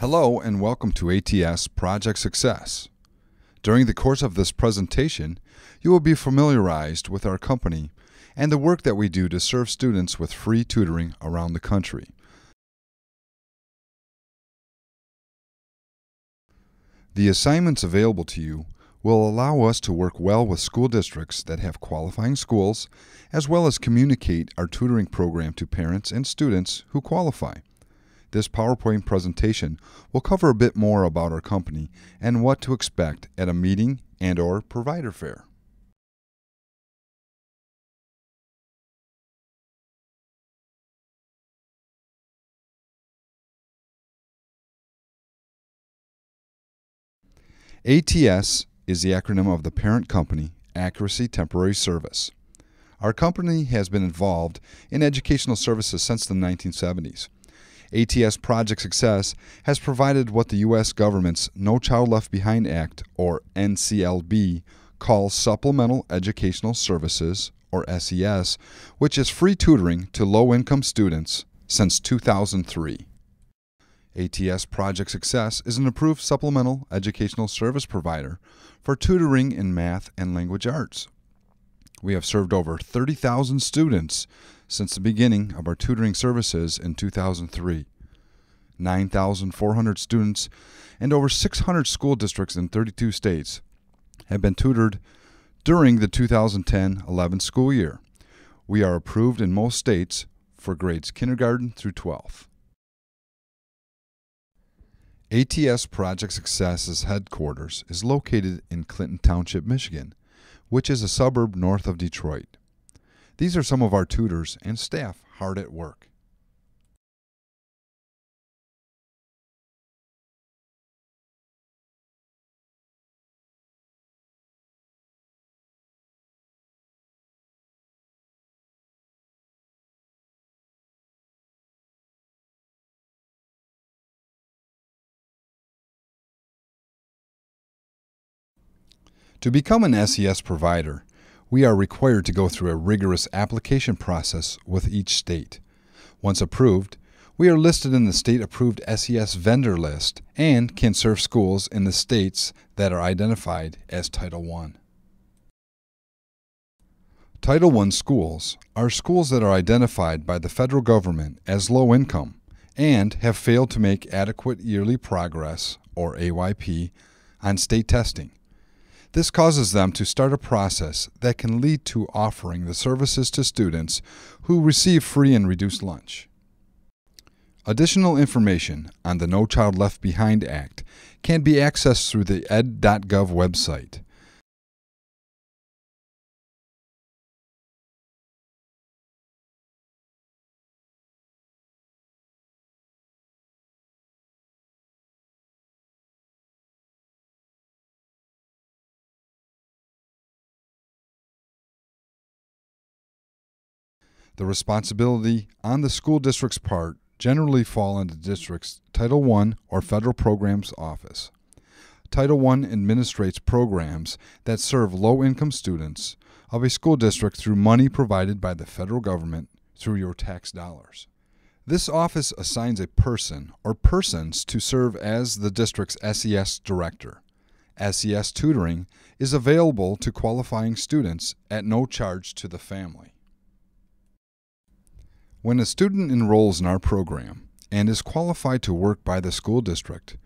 Hello and welcome to ATS Project Success. During the course of this presentation, you will be familiarized with our company and the work that we do to serve students with free tutoring around the country. The assignments available to you will allow us to work well with school districts that have qualifying schools, as well as communicate our tutoring program to parents and students who qualify. This PowerPoint presentation will cover a bit more about our company and what to expect at a meeting and/or provider fair. ATS is the acronym of the parent company, Accuracy Temporary Service. Our company has been involved in educational services since the 1970s. ATS Project Success has provided what the U.S. government's No Child Left Behind Act, or NCLB, calls Supplemental Educational Services, or SES, which is free tutoring to low-income students since 2003. ATS Project Success is an approved supplemental educational service provider for tutoring in math and language arts. We have served over 30,000 students since the beginning of our tutoring services in 2003. 9,400 students and over 600 school districts in 32 states have been tutored during the 2010-11 school year. We are approved in most states for grades kindergarten through 12th. ATS Project Success's headquarters is located in Clinton Township, Michigan, which is a suburb north of Detroit. These are some of our tutors and staff hard at work. To become an SES provider, we are required to go through a rigorous application process with each state. Once approved, we are listed in the state-approved SES vendor list and can serve schools in the states that are identified as Title I. Title I schools are schools that are identified by the federal government as low income and have failed to make adequate yearly progress, or AYP, on state testing. This causes them to start a process that can lead to offering the services to students who receive free and reduced lunch. Additional information on the No Child Left Behind Act can be accessed through the ed.gov website. The responsibility on the school district's part generally fall into the district's Title I or Federal Programs Office. Title I administrates programs that serve low-income students of a school district through money provided by the federal government through your tax dollars. This office assigns a person or persons to serve as the district's SES director. SES tutoring is available to qualifying students at no charge to the family. When a student enrolls in our program and is qualified to work by the school district,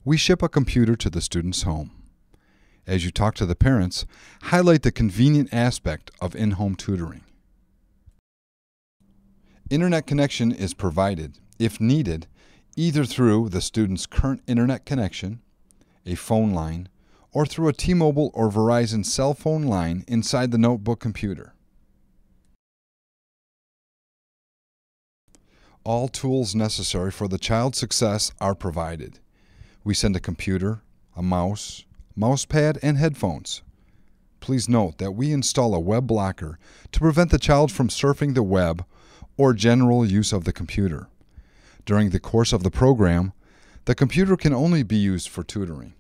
we ship a computer to the student's home. As you talk to the parents, highlight the convenient aspect of in-home tutoring. Internet connection is provided, if needed, either through the student's current internet connection, a phone line, or through a T-Mobile or Verizon cell phone line inside the notebook computer. All tools necessary for the child's success are provided. We send a computer, a mouse, mousepad, and headphones. Please note that we install a web blocker to prevent the child from surfing the web or general use of the computer. During the course of the program, the computer can only be used for tutoring.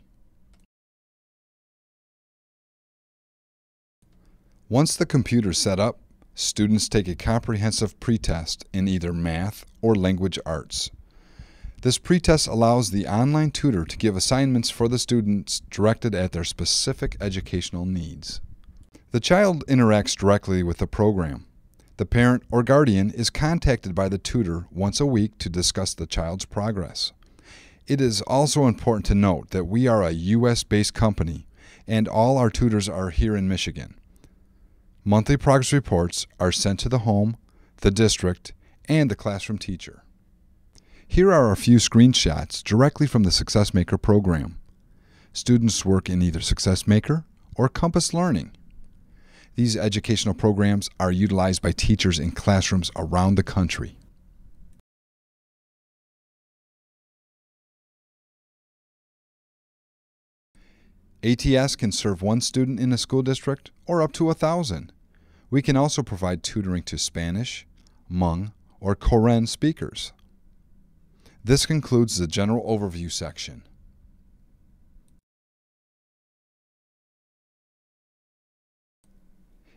Once the computer is set up, students take a comprehensive pretest in either math or language arts. This pretest allows the online tutor to give assignments for the students directed at their specific educational needs. The child interacts directly with the program. The parent or guardian is contacted by the tutor once a week to discuss the child's progress. It is also important to note that we are a U.S.-based company and all our tutors are here in Michigan. Monthly progress reports are sent to the home, the district, and the classroom teacher. Here are a few screenshots directly from the SuccessMaker program. Students work in either SuccessMaker or Compass Learning. These educational programs are utilized by teachers in classrooms around the country. ATS can serve one student in a school district or up to 1,000. We can also provide tutoring to Spanish, Hmong, or Karen speakers. This concludes the general overview section.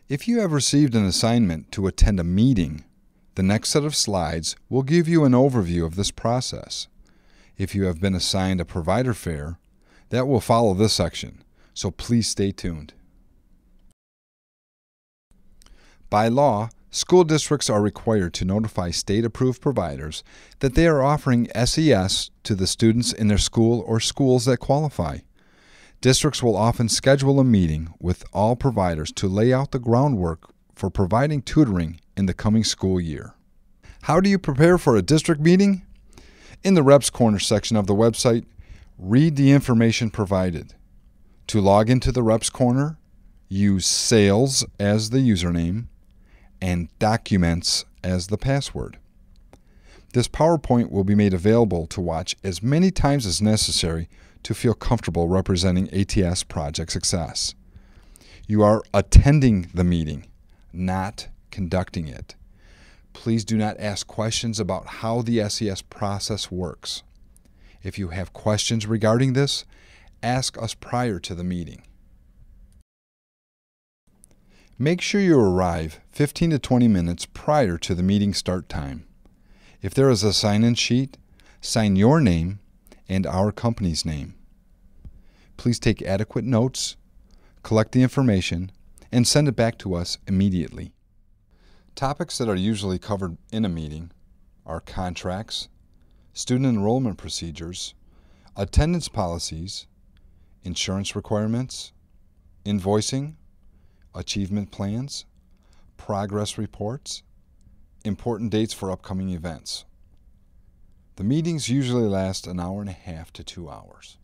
If you have received an assignment to attend a meeting, the next set of slides will give you an overview of this process. If you have been assigned a provider fair, that will follow this section, so please stay tuned. By law, school districts are required to notify state-approved providers that they are offering SES to the students in their school or schools that qualify. Districts will often schedule a meeting with all providers to lay out the groundwork for providing tutoring in the coming school year. How do you prepare for a district meeting? In the Reps Corner section of the website, read the information provided. To log into the Reps Corner, use Sales as the username and Documents as the password. This PowerPoint will be made available to watch as many times as necessary to feel comfortable representing ATS project success. You are attending the meeting, not conducting it. Please do not ask questions about how the SES process works. If you have questions regarding this, ask us prior to the meeting. Make sure you arrive 15 to 20 minutes prior to the meeting start time. If there is a sign-in sheet, sign your name and our company's name. Please take adequate notes, collect the information, and send it back to us immediately. Topics that are usually covered in a meeting are contracts, student enrollment procedures, attendance policies, insurance requirements, invoicing, achievement plans, progress reports, important dates for upcoming events. The meetings usually last an hour and a half to 2 hours.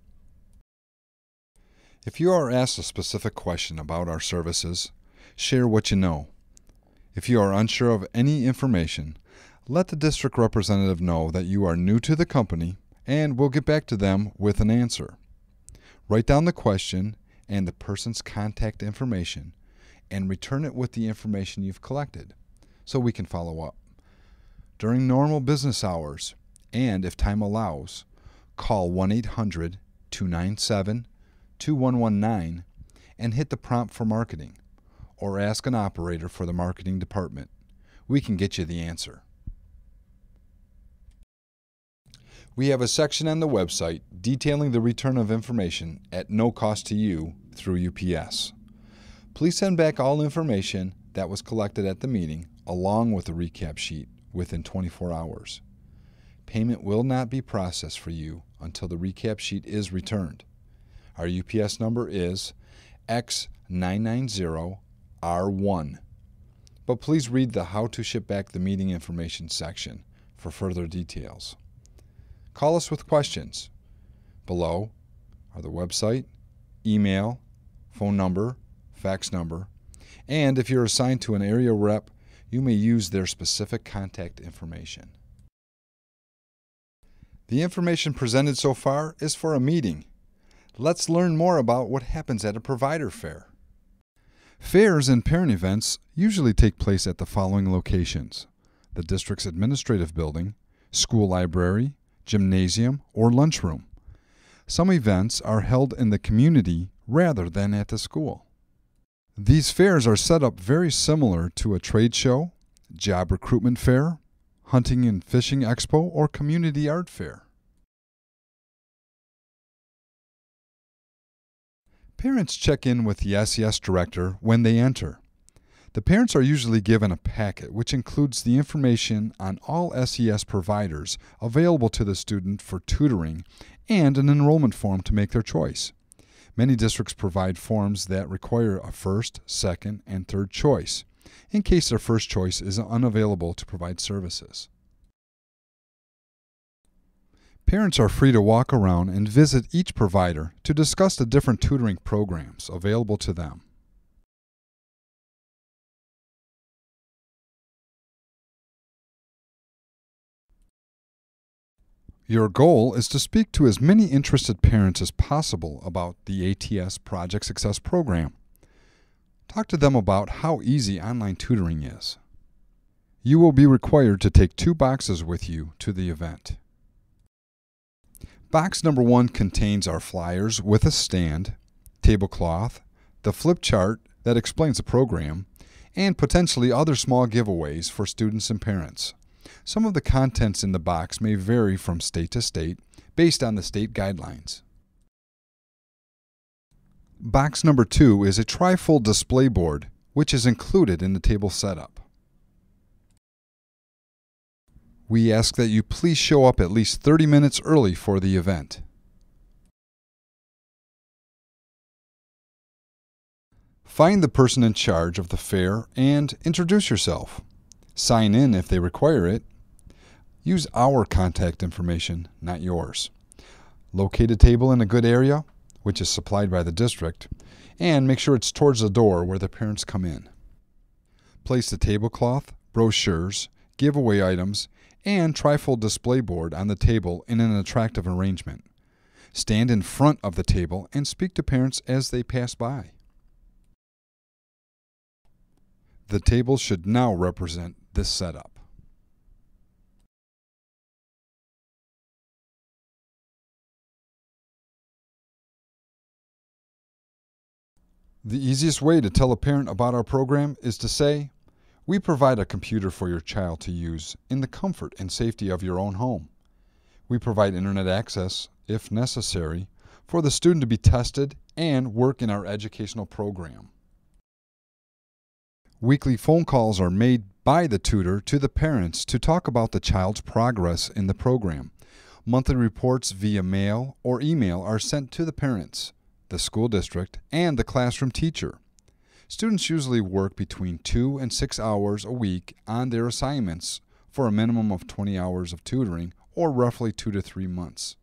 If you are asked a specific question about our services, share what you know. If you are unsure of any information, let the district representative know that you are new to the company and we'll get back to them with an answer. Write down the question and the person's contact information and return it with the information you've collected so we can follow up. During normal business hours, and if time allows, call 1-800-297-2119 and hit the prompt for marketing, or ask an operator for the marketing department. We can get you the answer. We have a section on the website detailing the return of information at no cost to you through UPS. Please send back all information that was collected at the meeting along with the recap sheet within 24 hours. Payment will not be processed for you until the recap sheet is returned. Our UPS number is X990R1. But please read the How to Ship Back the Meeting Information section for further details. Call us with questions. Below are the website, email, phone number, fax number, and if you're assigned to an area rep, you may use their specific contact information. The information presented so far is for a meeting. Let's learn more about what happens at a provider fair. Fairs and parent events usually take place at the following locations: the district's administrative building, school library, gymnasium, or lunchroom. Some events are held in the community rather than at the school. These fairs are set up very similar to a trade show, job recruitment fair, hunting and fishing expo, or community art fair. Parents check in with the SES director when they enter. The parents are usually given a packet which includes the information on all SES providers available to the student for tutoring and an enrollment form to make their choice. Many districts provide forms that require a first, second, and third choice, in case their first choice is unavailable to provide services. Parents are free to walk around and visit each provider to discuss the different tutoring programs available to them. Your goal is to speak to as many interested parents as possible about the ATS Project Success program. Talk to them about how easy online tutoring is. You will be required to take 2 boxes with you to the event. Box number 1 contains our flyers with a stand, tablecloth, the flip chart that explains the program, and potentially other small giveaways for students and parents. Some of the contents in the box may vary from state to state based on the state guidelines. Box number 2 is a trifold display board, which is included in the table setup. We ask that you please show up at least 30 minutes early for the event. Find the person in charge of the fair and introduce yourself. Sign in if they require it. Use our contact information, not yours. Locate a table in a good area, which is supplied by the district, and make sure it's towards the door where the parents come in. Place the tablecloth, brochures, giveaway items, and trifold display board on the table in an attractive arrangement. Stand in front of the table and speak to parents as they pass by. The table should now represent this setup. The easiest way to tell a parent about our program is to say, "We provide a computer for your child to use in the comfort and safety of your own home. We provide internet access, if necessary, for the student to be tested and work in our educational program. Weekly phone calls are made by the tutor to the parents to talk about the child's progress in the program. Monthly reports via mail or email are sent to the parents, the school district, and the classroom teacher. Students usually work between 2 and 6 hours a week on their assignments for a minimum of 20 hours of tutoring, or roughly 2 to 3 months.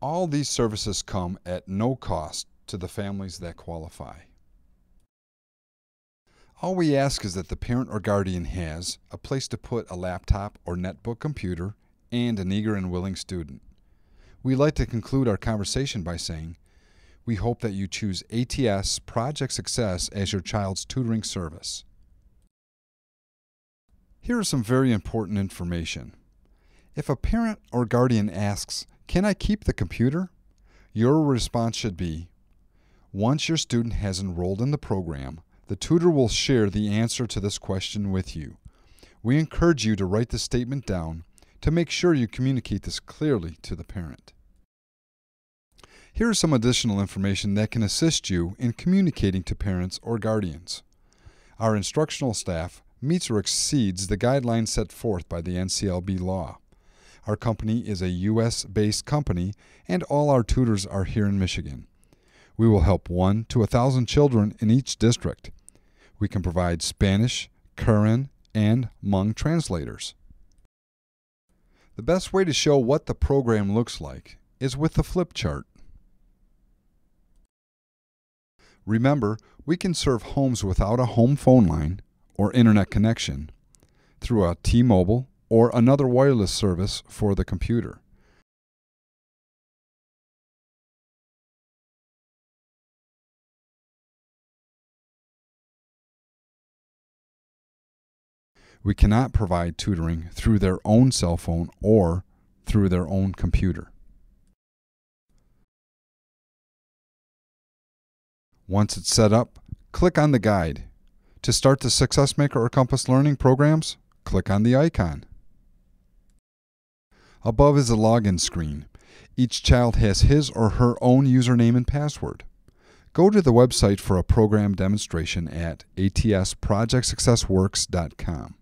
All these services come at no cost to the families that qualify. All we ask is that the parent or guardian has a place to put a laptop or netbook computer and an eager and willing student. We'd like to conclude our conversation by saying, we hope that you choose ATS Project Success as your child's tutoring service. Here is some very important information. If a parent or guardian asks, "Can I keep the computer?" your response should be, once your student has enrolled in the program, the tutor will share the answer to this question with you. We encourage you to write the statement down to make sure you communicate this clearly to the parent. Here is some additional information that can assist you in communicating to parents or guardians. Our instructional staff meets or exceeds the guidelines set forth by the NCLB law. Our company is a U.S.-based company, and all our tutors are here in Michigan. We will help 1 to 1,000 children in each district. We can provide Spanish, Karen, and Hmong translators. The best way to show what the program looks like is with the flip chart. Remember, we can serve homes without a home phone line or internet connection through a T-Mobile or another wireless service for the computer. We cannot provide tutoring through their own cell phone or through their own computer. Once it's set up, click on the guide. To start the SuccessMaker or Compass Learning programs, click on the icon. Above is a login screen. Each child has his or her own username and password. Go to the website for a program demonstration at atsprojectsuccessworks.com.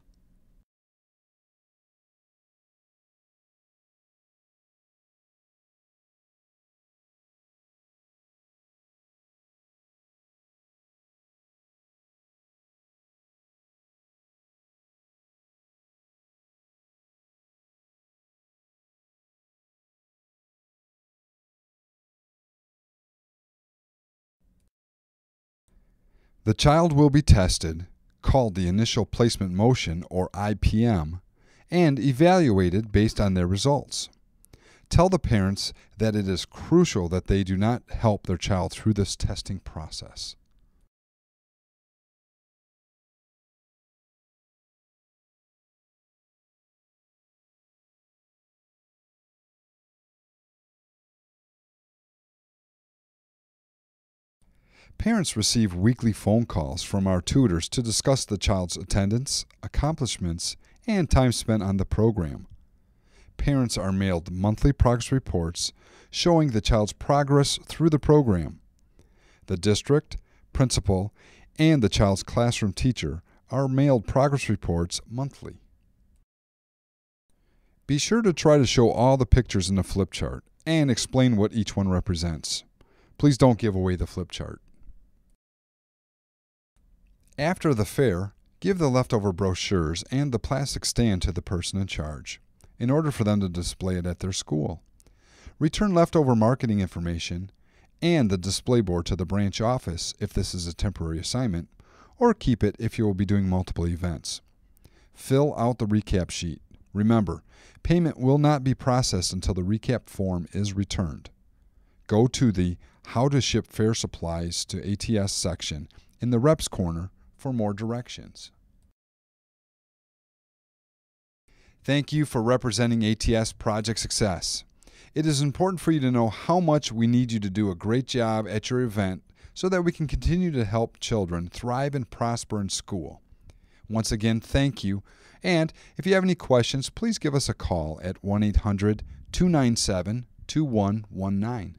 The child will be tested, called the Initial Placement Motion or IPM, and evaluated based on their results. Tell the parents that it is crucial that they do not help their child through this testing process. Parents receive weekly phone calls from our tutors to discuss the child's attendance, accomplishments, and time spent on the program. Parents are mailed monthly progress reports showing the child's progress through the program. The district, principal, and the child's classroom teacher are mailed progress reports monthly. Be sure to try to show all the pictures in the flip chart and explain what each one represents. Please don't give away the flip chart. After the fair, give the leftover brochures and the plastic stand to the person in charge, in order for them to display it at their school. Return leftover marketing information and the display board to the branch office if this is a temporary assignment, or keep it if you will be doing multiple events. Fill out the recap sheet. Remember, payment will not be processed until the recap form is returned. Go to the How to Ship Fair Supplies to ATS section in the Reps corner for more directions. Thank you for representing ATS Project Success. It is important for you to know how much we need you to do a great job at your event so that we can continue to help children thrive and prosper in school. Once again, thank you. And if you have any questions, please give us a call at 1-800-297-2119.